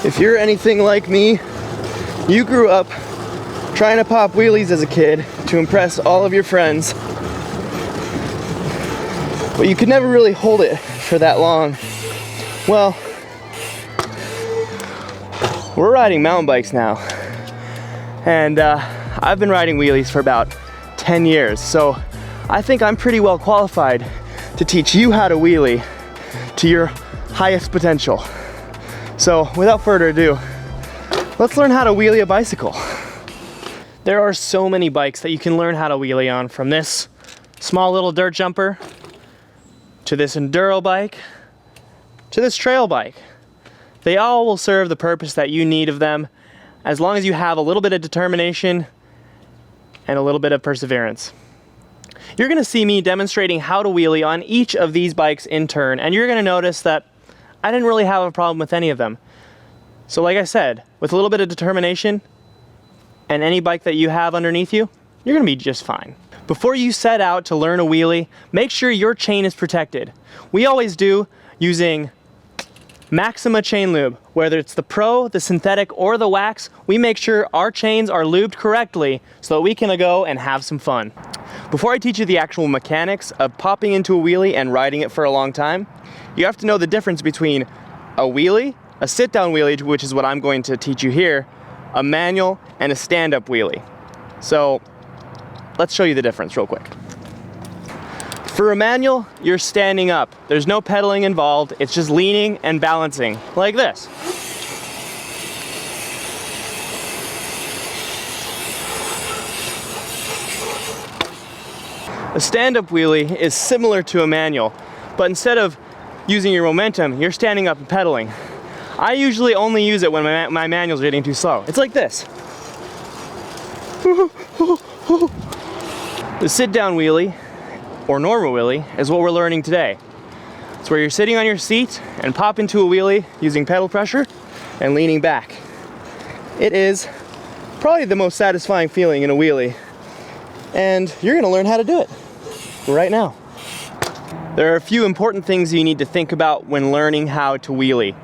If you're anything like me, you grew up trying to pop wheelies as a kid to impress all of your friends, but you could never really hold it for that long. Well, we're riding mountain bikes now, and I've been riding wheelies for about 10 years, so I think I'm pretty well qualified to teach you how to wheelie to your highest potential. So without further ado, let's learn how to wheelie a bicycle. There are so many bikes that you can learn how to wheelie on, from this small little dirt jumper, to this enduro bike, to this trail bike. They all will serve the purpose that you need of them, as long as you have a little bit of determination and a little bit of perseverance. You're gonna see me demonstrating how to wheelie on each of these bikes in turn, and you're gonna notice that I didn't really have a problem with any of them. So like I said, with a little bit of determination and any bike that you have underneath you, you're gonna be just fine. Before you set out to learn a wheelie, make sure your chain is protected. We always do, using Maxima chain lube. Whether it's the Pro, the synthetic, or the wax, we make sure our chains are lubed correctly so that we can go and have some fun. Before I teach you the actual mechanics of popping into a wheelie and riding it for a long time, you have to know the difference between a wheelie, a sit-down wheelie, which is what I'm going to teach you here, a manual, and a stand-up wheelie. So let's show you the difference real quick. For a manual, you're standing up. There's no pedaling involved. It's just leaning and balancing like this. A stand-up wheelie is similar to a manual, but instead of using your momentum, you're standing up and pedaling. I usually only use it when my manual's getting too slow. It's like this. The sit-down wheelie, or normal wheelie, is what we're learning today. It's where you're sitting on your seat and pop into a wheelie using pedal pressure and leaning back. It is probably the most satisfying feeling in a wheelie, and you're gonna learn how to do it right now. There are a few important things you need to think about when learning how to wheelie.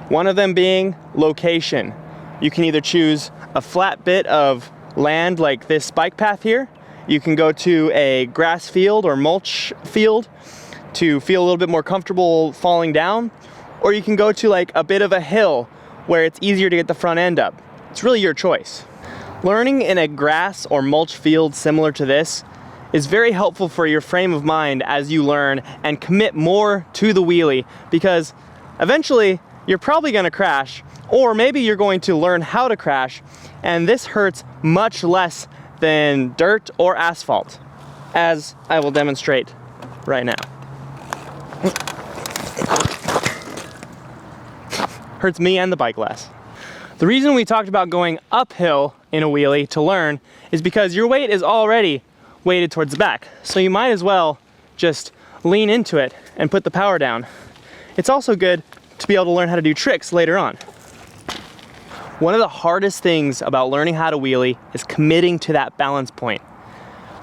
One of them being location. You can either choose a flat bit of land like this bike path here. You can go to a grass field or mulch field to feel a little bit more comfortable falling down, or you can go to like a bit of a hill where it's easier to get the front end up. It's really your choice. Learning in a grass or mulch field similar to this is very helpful for your frame of mind as you learn and commit more to the wheelie, because eventually you're probably going to crash, or maybe you're going to learn how to crash, and this hurts much less than dirt or asphalt, as I will demonstrate right now. Hurts me and the bike less. The reason we talked about going uphill in a wheelie to learn is because your weight is already weighted towards the back, so you might as well just lean into it and put the power down. It's also good to be able to learn how to do tricks later on. One of the hardest things about learning how to wheelie is committing to that balance point.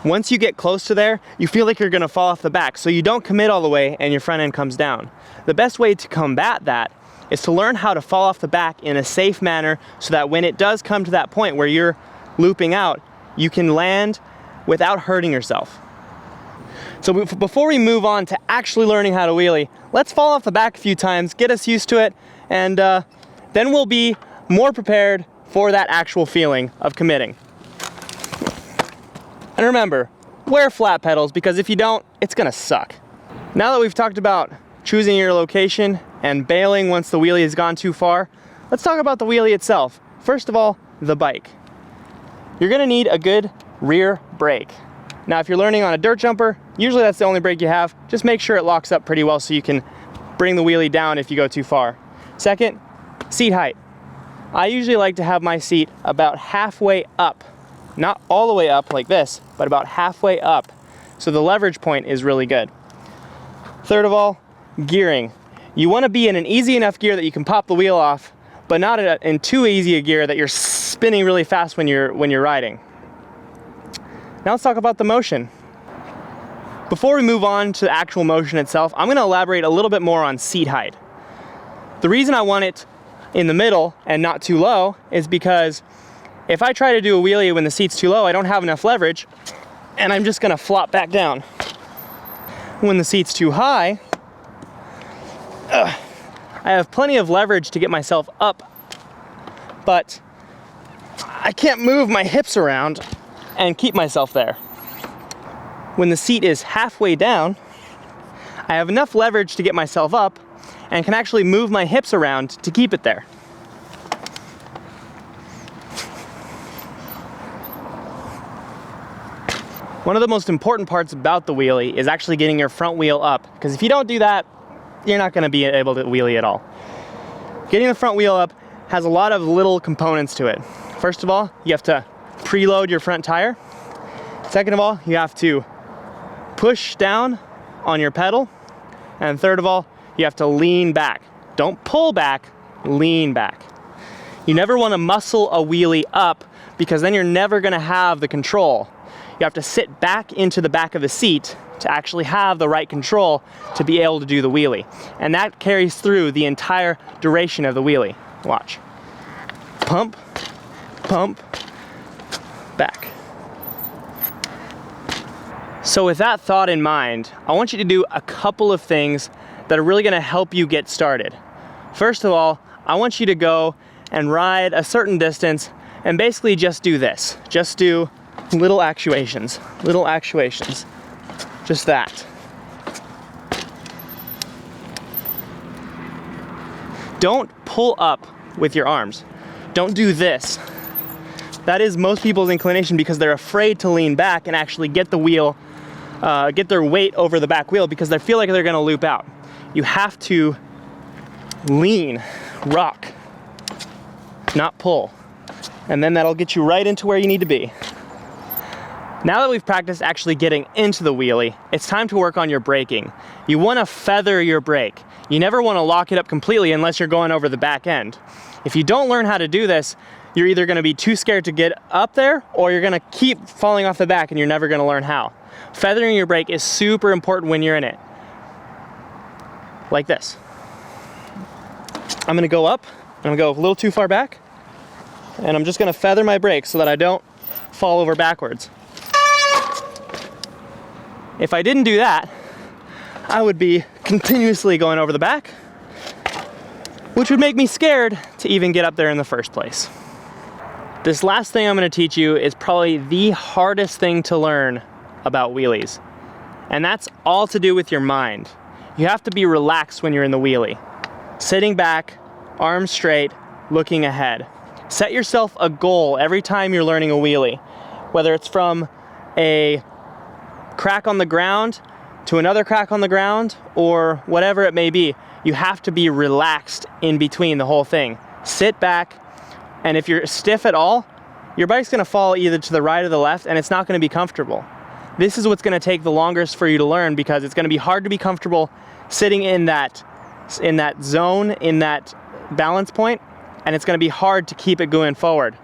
Once you get close to there, you feel like you're gonna fall off the back, so you don't commit all the way and your front end comes down. The best way to combat that is to learn how to fall off the back in a safe manner, so that when it does come to that point where you're looping out, you can land without hurting yourself. So before we move on to actually learning how to wheelie, let's fall off the back a few times, get us used to it, and then we'll be more prepared for that actual feeling of committing. And remember, wear flat pedals, because if you don't, it's gonna suck. Now that we've talked about choosing your location and bailing once the wheelie has gone too far, let's talk about the wheelie itself. First of all, the bike. You're gonna need a good rear brake. Now, if you're learning on a dirt jumper, usually that's the only brake you have. Just make sure it locks up pretty well so you can bring the wheelie down if you go too far. Second, seat height. I usually like to have my seat about halfway up. Not all the way up like this, but about halfway up, so the leverage point is really good. Third of all, gearing. You want to be in an easy enough gear that you can pop the wheel off, but not in too easy a gear that you're spinning really fast when you're riding. Now let's talk about the motion. Before we move on to the actual motion itself, I'm going to elaborate a little bit more on seat height. The reason I want it in the middle and not too low is because if I try to do a wheelie when the seat's too low, I don't have enough leverage and I'm just gonna flop back down. When the seat's too high, I have plenty of leverage to get myself up, but I can't move my hips around and keep myself there. When the seat is halfway down, I have enough leverage to get myself up and can actually move my hips around to keep it there. One of the most important parts about the wheelie is actually getting your front wheel up, because if you don't do that, you're not going to be able to wheelie at all. Getting the front wheel up has a lot of little components to it. First of all, you have to preload your front tire. Second of all, you have to push down on your pedal. And third of all, you have to lean back. Don't pull back, lean back. You never want to muscle a wheelie up because then you're never going to have the control. You have to sit back into the back of the seat to actually have the right control to be able to do the wheelie. And that carries through the entire duration of the wheelie. Watch. Pump, pump, back. So with that thought in mind, I want you to do a couple of things that are really gonna help you get started. First of all, I want you to go and ride a certain distance and basically just do this. Just do little actuations, just that. Don't pull up with your arms. Don't do this. That is most people's inclination because they're afraid to lean back and actually get the wheel, get their weight over the back wheel because they feel like they're gonna loop out. You have to lean, rock, not pull. And then that'll get you right into where you need to be. Now that we've practiced actually getting into the wheelie, it's time to work on your braking. You wanna feather your brake. You never wanna lock it up completely unless you're going over the back end. If you don't learn how to do this, you're either gonna be too scared to get up there or you're gonna keep falling off the back and you're never gonna learn how. Feathering your brake is super important when you're in it. Like this. I'm gonna go up, I'm gonna go a little too far back, and I'm just gonna feather my brake so that I don't fall over backwards. If I didn't do that, I would be continuously going over the back, which would make me scared to even get up there in the first place. This last thing I'm gonna teach you is probably the hardest thing to learn about wheelies, and that's all to do with your mind. You have to be relaxed when you're in the wheelie. Sitting back, arms straight, looking ahead. Set yourself a goal every time you're learning a wheelie, whether it's from a crack on the ground to another crack on the ground or whatever it may be. You have to be relaxed in between the whole thing. Sit back, and if you're stiff at all, your bike's gonna fall either to the right or the left and it's not gonna be comfortable. This is what's gonna take the longest for you to learn because it's gonna be hard to be comfortable sitting in that zone, in that balance point, and it's gonna be hard to keep it going forward.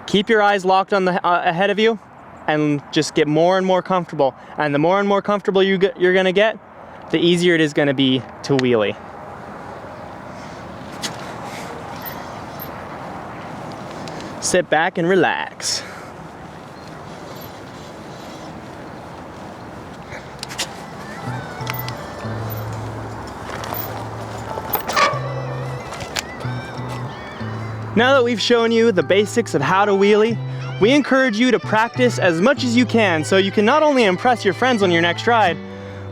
Keep your eyes locked on the ahead of you and just get more and more comfortable. And the more and more comfortable you're gonna get, the easier it is gonna be to wheelie. Sit back and relax. Now that we've shown you the basics of how to wheelie, we encourage you to practice as much as you can so you can not only impress your friends on your next ride,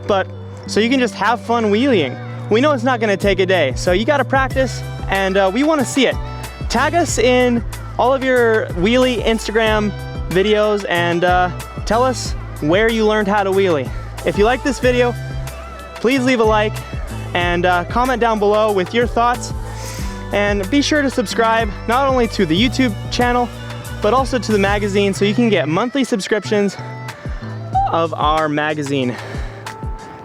but so you can just have fun wheeling. We know it's not gonna take a day, so you gotta practice, and we wanna see it. Tag us in all of your wheelie Instagram videos and tell us where you learned how to wheelie. If you like this video, please leave a like and comment down below with your thoughts. And be sure to subscribe not only to the YouTube channel, but also to the magazine so you can get monthly subscriptions of our magazine.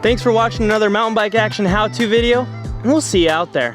Thanks for watching another mountain bike action how-to video, and we'll see you out there.